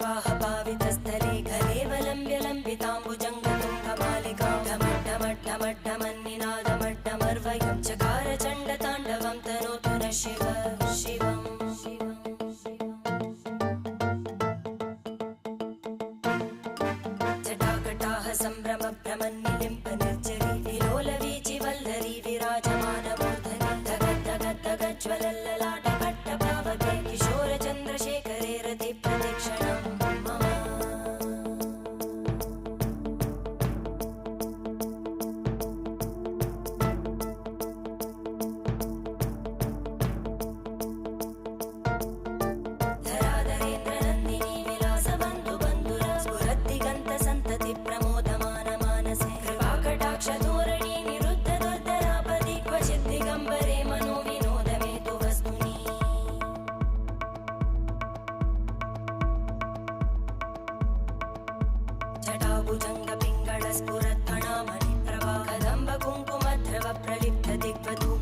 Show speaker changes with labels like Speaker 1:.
Speaker 1: जटाटवीगलज्जलप्रवाहपावितस्थले कलेवलम्ब्य लम्बिताम्बुजङ्गतुङ्गमालिकां ढमड्ढमड्ढमड्ढमन्निनादमड्ढमर्वयं चकार चण्डताण्डवं तनोतु नः शिव शिवम् जटाकटाः सम्भ्रमभ्रमन्निलिम्प निर्जरी विलोलवीचि वल्लरी विराजमानमूर्धनि धगद्धगद्धगज्ज्वलल्ललाटकट्टपावके किशोरचन्द्रशेखरे रतिप्रदक्षिणं मम धराधरेन्द्रनन्दिनी विलासबन्धुबन्धुरा स्फुरद्दिगन्तसन्तति प्रमोदमानमानसे कृपाकटाक्षधोरणी निरुद्धदुर्धरापदि क्वचिद्दिगम्बरे मनोविनोदमेतु वस्तुनि जटाभुजङ्गपिङ्गळस्फुरत्फणामणिप्रभा कदम्बकुङ्कुमध्रव प्रलिप्त दिग्वधू